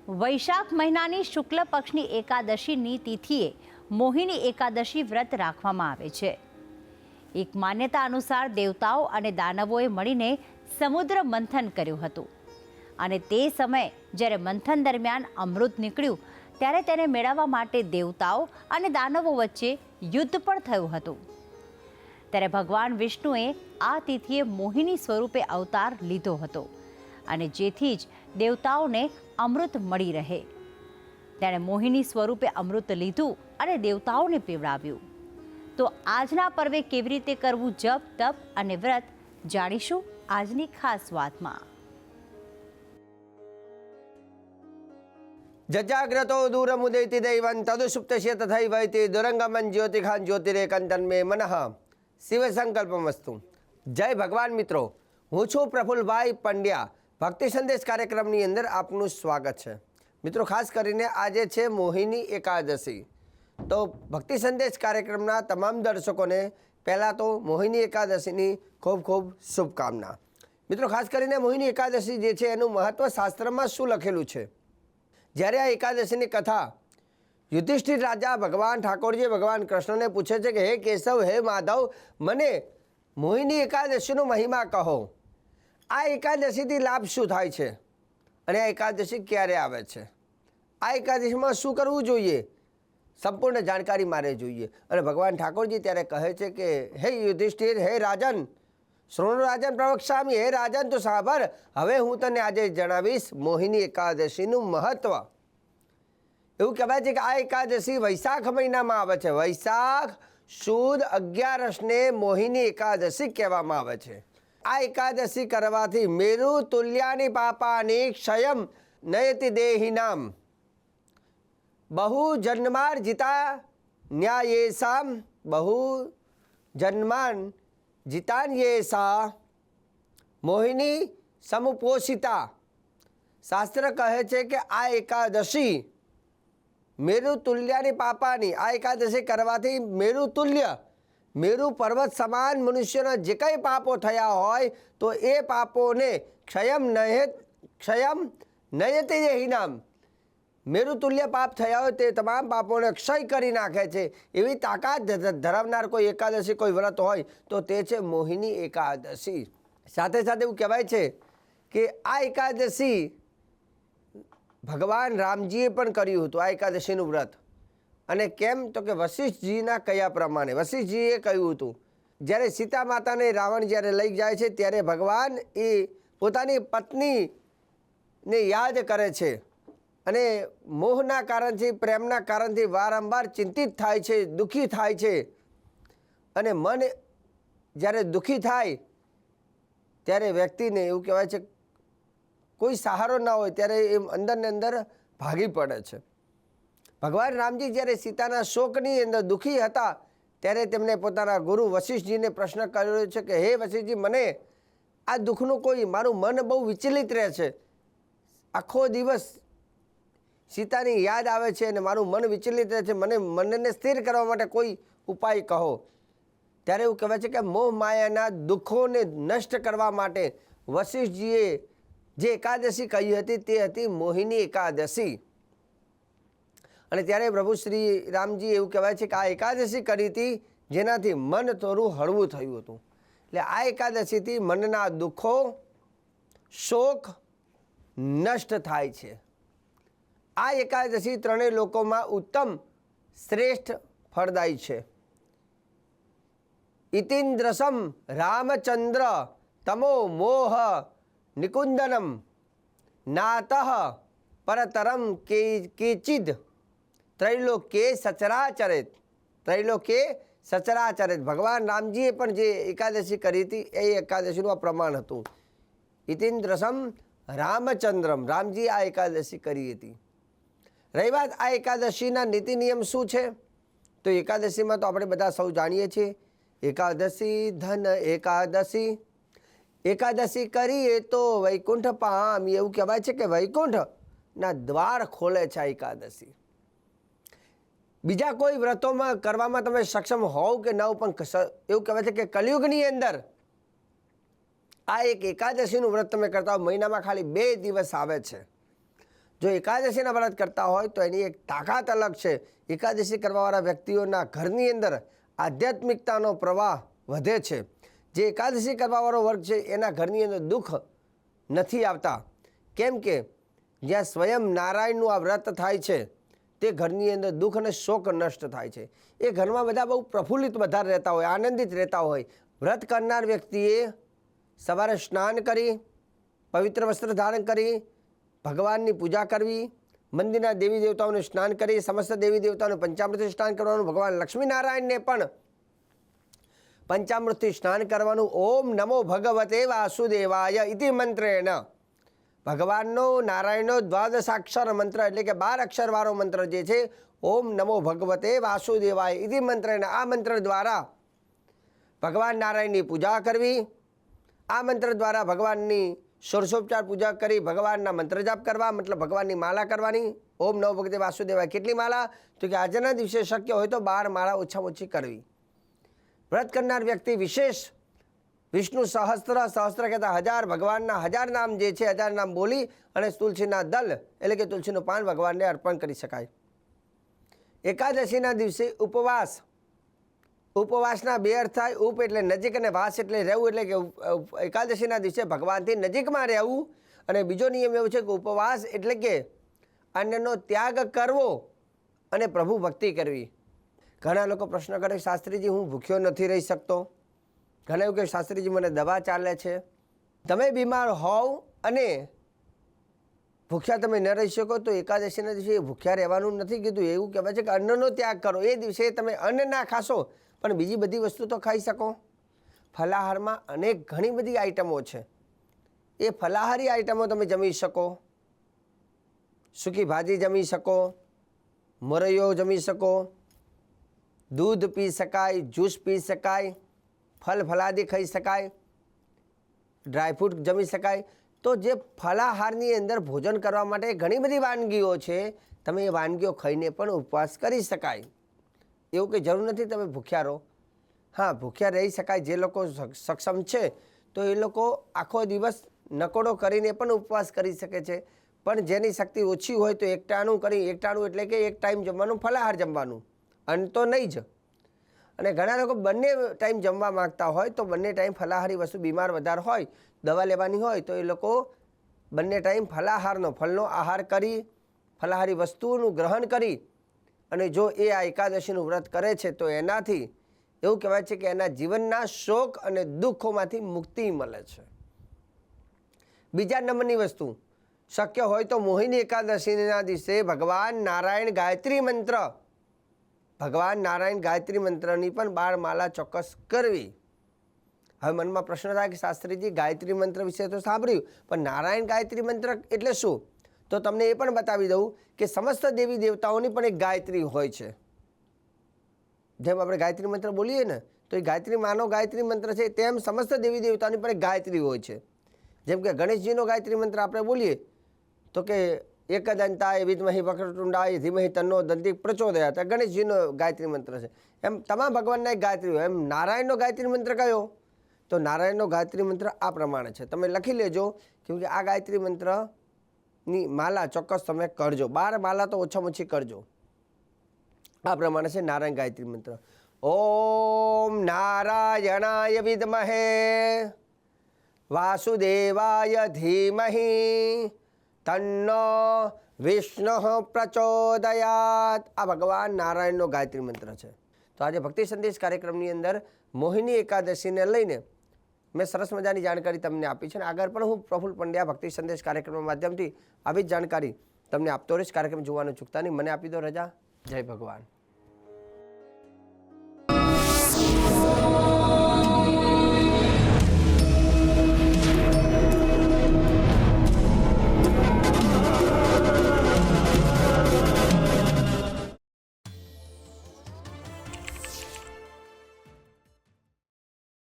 વૈશાખ મહિનાની શુક્લ પક્ષની એકાદશીની તિથિએ મોહિની એકાદશી વ્રત રાખવામાં આવે છે. એક માન્યતા અનુસાર દેવતાઓ અને દાનવોએ મળીને સમુદ્ર મંથન કર્યું હતું અને તે સમયે જ્યારે મંથન દરમિયાન અમૃત નીકળ્યું ત્યારે તેને મેળવવા માટે દેવતાઓ અને દાનવો વચ્ચે યુદ્ધ પણ થયું હતું. ત્યારે ભગવાન વિષ્ણુએ આ તિથિએ મોહિની સ્વરૂપે અવતાર લીધો હતો અને જેથી જ દેવતાઓને અમૃત મળી રહે. તેણે મોહિની સ્વરૂપે અમૃત લીધું અને દેવતાઓને પીવડાવ્યું. તો આજના પર્વે કેવી રીતે કરવું જપ તપ અને વ્રત જાણીશું આજની ખાસ વાતમાં. જજાગ્રતો દૂરમુદૈતિ દૈવં તદુસુપ્તસ્ય તથૈવૈતિ દુરંગમન જ્યોતિખાન જ્યોતિરેકંતન મે મનઃ શિવ સંકલ્પમસ્તુ. જય ભગવાન મિત્રો, હું છું પ્રફુલભાઈ પંડ્યા. ભક્તિ સંદેશ કાર્યક્રમની અંદર આપનું સ્વાગત છે. મિત્રો, ખાસ કરીને આજે છે મોહિની એકાદશી. તો ભક્તિ સંદેશ કાર્યક્રમના તમામ દર્શકોને પહેલાં તો મોહિની એકાદશીની ખૂબ ખૂબ શુભકામના. મિત્રો, ખાસ કરીને મોહિની એકાદશી જે છે એનું મહત્ત્વ શાસ્ત્રમાં શું લખેલું છે. જ્યારે આ એકાદશીની કથા યુધિષ્ઠિર રાજા ભગવાન ઠાકોરજી ભગવાન કૃષ્ણને પૂછે છે કે હે કેશવ, હે માધવ, મને મોહિની એકાદશીનો મહિમા કહો. આ એકાદશીથી લાભ શું થાય છે અને આ એકાદશી ક્યારે આવે છે, આ એકાદશીમાં શું કરવું જોઈએ, સંપૂર્ણ જાણકારી મારે જોઈએ. અને ભગવાન ઠાકોરજી ત્યારે કહે છે કે હે યુધિષ્ઠિર, હે રાજન, શ્રોણો રાજન પ્રવક્ષ્યામિ, હે રાજન તું સાંભળ, હવે હું તને આજે જણાવીશ મોહિની એકાદશીનું મહત્વ. એવું કહેવાય છે કે આ એકાદશી વૈશાખ મહિનામાં આવે છે. વૈશાખ સુદ 11ને મોહિની એકાદશી કહેવામાં આવે છે. આ એકાદશી કરવાથી મેરુ તુલ્યાની પાપાની ક્ષયમ નયતિ દેહિનામ બહુ જન્માર્જિતા ન્યાયેસામ બહુ જન્માન જીતાન્યેસા મોહિની સમુપોષિતા. શાસ્ત્ર કહે છે કે આ એકાદશી મેરુ તુલ્યાની પાપાની, આ એકાદશી કરવાથી મેરુ તુલ્ય, મેરુ પર્વત સમાન મનુષ્યના જે કંઈ પાપો થયા હોય તો એ પાપોને ક્ષયમ નયતિ દેહિનામ, મેરુ તુલ્ય પાપ થયા હોય તે તમામ પાપોને ક્ષય કરી નાખે છે. એવી તાકાત ધરાવનાર કોઈ એકાદશી, કોઈ વ્રત હોય તો તે છે મોહિની એકાદશી. સાથે સાથે એવું કહેવાય છે કે આ એકાદશી ભગવાન રામજીએ પણ કર્યું હતું, આ એકાદશીનું વ્રત. અને કેમ તો કે વશિષ્ઠજીના કયા પ્રમાણે વશિષ્ઠજીએ કહ્યું હતું, જ્યારે સીતા માતાને રાવણ જ્યારે લઈ જાય છે ત્યારે ભગવાન એ પોતાની પત્નીને યાદ કરે છે અને મોહના કારણથી, પ્રેમના કારણથી વારંવાર ચિંતિત થાય છે, દુઃખી થાય છે. અને મન જ્યારે દુઃખી થાય ત્યારે વ્યક્તિને એવું કહેવાય છે કોઈ સહારો ના હોય ત્યારે એ અંદરને અંદર ભાગી પડે છે. ભગવાન રામજી જ્યારે સીતાના શોકની અંદર દુઃખી હતા ત્યારે તેમણે પોતાના ગુરુ વશિષ્ઠજીને પ્રશ્ન કર્યો છે કે હે વશિષ્ઠજી, મને આ દુઃખનું કોઈ, મારું મન બહુ વિચલિત રહે છે, આખો દિવસ સીતાની યાદ આવે છે અને મારું મન વિચલિત રહે છે, મને મનને સ્થિર કરવા માટે કોઈ ઉપાય કહો. ત્યારે એવું કહેવાય છે કે મોહ માયાના દુઃખોને નષ્ટ કરવા માટે વશિષ્ઠજીએ જે એકાદશી કહી હતી તે હતી મોહિની એકાદશી. અને ત્યારે પ્રભુ શ્રી રામજી એવું કહેવાય છે કે આ એકાદશી કરી હતી જેનાથી મન થોડું હળવું થયું હતું. એટલે આ એકાદશીથી મનના દુઃખો, શોક નષ્ટ થાય છે. આ એકાદશી ત્રણેય લોકોમાં ઉત્તમ શ્રેષ્ઠ ફળદાયી છે. ઇતિન્દ્રસમ રામચંદ્ર તમો મોહ નિકુંદનમ નાતઃ પરતરમ કેચિદ ત્રૈલોકે સચરાચરિત. ત્રૈલોકે સચરાચરિત. ભગવાન રામજીએ પણ જે એકાદશી કરી હતી એ એકાદશીનું આ પ્રમાણ હતું. ઇતિન્દ્રસમ રામચંદ્રમ, રામજી આ એકાદશી કરી હતી. રહી વાત આ એકાદશીના નીતિ નિયમ શું છે, તો એકાદશીમાં તો આપણે બધા સૌ જાણીએ છીએ, એકાદશી ધન એકાદશી, એકાદશી કરીએ તો વૈકુંઠ પામી. એવું કહેવાય છે કે વૈકુંઠના દ્વાર ખોલે છે આ એકાદશી. બીજા કોઈ વ્રતોમાં કરવામાં તમે સક્ષમ હોવ કે ન હોવ, પણ એવું કહેવાય છે કે કલિયુગની અંદર આ એક એકાદશીનું વ્રત તમે કરતા હો, મહિનામાં ખાલી 2 દિવસ આવે છે. જો એકાદશીના વ્રત કરતા હોય તો એની એક તાકાત અલગ છે. એકાદશી કરવાવાળા વ્યક્તિઓના ઘરની અંદર આધ્યાત્મિકતાનો પ્રવાહ વધે છે. જે એકાદશી કરવાવાળો વર્ગ છે એના ઘરની અંદર દુઃખ નથી આવતા, કેમ કે જ્યાં સ્વયં નારાયણનું આ વ્રત થાય છે તે ઘરની અંદર દુઃખ અને શોક નષ્ટ થાય છે. એ ઘરમાં બધા બહુ પ્રફુલ્લિત વધારે રહેતા હોય, આનંદિત રહેતા હોય. વ્રત કરનાર વ્યક્તિએ સવારે સ્નાન કરી, પવિત્ર વસ્ત્ર ધારણ કરી, ભગવાનની પૂજા કરવી, મંદિરના દેવી દેવતાઓને સ્નાન કરી, સમસ્ત દેવી દેવતાઓને પંચામૃતથી સ્નાન કરવાનું, ભગવાન લક્ષ્મીનારાયણને પણ પંચામૃતથી સ્નાન કરવાનું. ઓમ નમો ભગવતે વાસુદેવાય ઇતિ મંત્રેણ, ભગવાનનો નારાયણનો દ્વાદશાક્ષર મંત્ર એટલે કે 12 અક્ષરવાળો મંત્ર જે છે ઓમ નમો ભગવતે વાસુદેવાય ઇતિ મંત્રેણ, આ મંત્ર દ્વારા ભગવાન નારાયણની પૂજા કરવી. આ મંત્ર દ્વારા ભગવાનની ષોડશોપચાર પૂજા કરી ભગવાનના મંત્ર જાપ કરવા, મતલબ ભગવાનની માળા કરવાની. ઓમ નમો ભગવતે વાસુદેવાય. કેટલી માળા? તો કે આજના દિવસે શક્ય હોય તો 12 માળા ઓછામાં ઓછી કરવી. વ્રત કરનાર વ્યક્તિ વિશેષ વિષ્ણુ સહસ્ત્ર કહેતા 1000 ભગવાનના 1000 નામ જે છે 1000 નામ બોલી અને તુલસીના દલ એટલે કે તુલસીનું પાન ભગવાનને અર્પણ કરી શકાય. એકાદશીના દિવસે ઉપવાસના 2 અર્થ થાય. ઉપ એટલે નજીક અને વાસ એટલે રહેવું, એટલે કે એકાદશીના દિવસે ભગવાનથી નજીકમાં રહેવું. અને બીજો નિયમ એવો છે કે ઉપવાસ એટલે કે અન્નનો ત્યાગ કરવો અને પ્રભુ ભક્તિ કરવી. ઘણા લોકો પ્રશ્ન કરે, શાસ્ત્રીજી હું ભૂખ્યો નથી રહી શકતો. ઘણા એવું કે શાસ્ત્રીજી મને દવા ચાલે છે. તમે બીમાર હોવ અને ભૂખ્યા તમે ન રહી શકો તો એકાદશીના દિવસે ભૂખ્યા રહેવાનું નથી કીધું. એવું કહેવાય છે કે અન્નનો ત્યાગ કરો. એ દિવસે તમે અન્ન ના ખાશો પણ બીજી બધી વસ્તુ તો ખાઈ શકો. ફલાહારમાં ઘણી બધી આઈટમો છે. એ ફલાહારી આઈટમો તમે જમી શકો. સૂકી ભાજી જમી શકો, મોરૈયો જમી શકો, દૂધ પી શકાય, જ્યુસ પી શકાય, ફલ ફલાદી ખાઈ શકાય, ડ્રાયફ્રૂટ જમી શકાય. તો જે ફલાહારની અંદર ભોજન કરવા માટે ઘણી બધી વાનગીઓ છે, તમે એ વાનગીઓ ખાઈને પણ ઉપવાસ કરી શકાય. એવું કંઈ જરૂર નથી તમે ભૂખ્યા રહો. હા, ભૂખ્યા રહી શકાય. જે લોકો સક્ષમ છે તો એ લોકો આખો દિવસ નકોડો કરીને પણ ઉપવાસ કરી શકે છે. પણ જેની શક્તિ ઓછી હોય તો એકટાણું એટલે કે એક ટાઈમ જમવાનું, ફલાહાર જમવાનું, અન્ન તો નહીં જ. અને ઘણા લોકો બંને ટાઈમ જમવા માગતા હોય તો બંને ટાઈમ ફલાહારી વસ્તુ, બીમાર વધારે હોય, દવા લેવાની હોય તો એ લોકો બંને ટાઈમ ફળનો આહાર કરી, ફલાહારી વસ્તુઓનું ગ્રહણ કરી અને જો એ આ એકાદશીનું વ્રત કરે છે તો એનાથી એવું કહેવાય છે કે એના જીવનના શોક અને દુઃખોમાંથી મુક્તિ મળે છે. બીજા નંબરની વસ્તુ, શક્ય હોય તો મોહિની એકાદશીના દિવસે ભગવાન નારાયણ ગાયત્રી મંત્રની પણ 12 માળા ચોક્કસ કરવી. હવે મનમાં પ્રશ્ન થાય કે શાસ્ત્રીજી ગાયત્રી મંત્ર વિશે તો સાંભળ્યું, પણ નારાયણ ગાયત્રી મંત્ર એટલે શું? તો તમને એ પણ બતાવી દઉં કે સમસ્ત દેવી દેવતાઓની પણ એક ગાયત્રી હોય છે. જેમ આપણે ગાયત્રી મંત્ર બોલીએ ને તો એ ગાયત્રી માનો ગાયત્રી મંત્ર છે, તેમ સમસ્ત દેવી દેવતાઓની પણ એક ગાયત્રી હોય છે. જેમ કે ગણેશજીનો ગાયત્રી મંત્ર આપણે બોલીએ તો કે एकदंताय विद्महे वक्रतुंडाय धीमहि तन्नो दंती प्रचोदयात्, गणेशजीનો ગાયત્રી મંત્ર છે. એમ તમામ ભગવાનના એક ગાયત્રી હોય. એમ નારાયણનો ગાયત્રી મંત્ર કયો? તો નારાયણનો ગાયત્રી મંત્ર આ પ્રમાણે છે. તમે લખી લેજો, કેમકે આ ગાયત્રી મંત્રની માલા ચોક્કસ તમે કરજો. 12 માલા તો ઓછામાં ઓછી કરજો. આ પ્રમાણે છે નારાયણ ગાયત્રી મંત્ર. ઓમ નારાયણાય વિદ્મહે વાસુદેવાય ધીમહિ તન્નો વિષ્ણુ પ્રચોદયાત. આ ભગવાન નારાયણનો ગાયત્રી મંત્ર છે. તો આજે ભક્તિ સંદેશ કાર્યક્રમની અંદર મોહિની એકાદશીને લઈને મેં સરસ મજાની જાણકારી તમને આપી છે. અને આગળ પણ હું પ્રફુલ્લ પંડ્યા ભક્તિ સંદેશ કાર્યક્રમના માધ્યમથી આવી જ જાણકારી તમને આપતો રહીશ. કાર્યક્રમ જોવાનું ચૂકતા નહીં. મને આપી દો રજા. જય ભગવાન.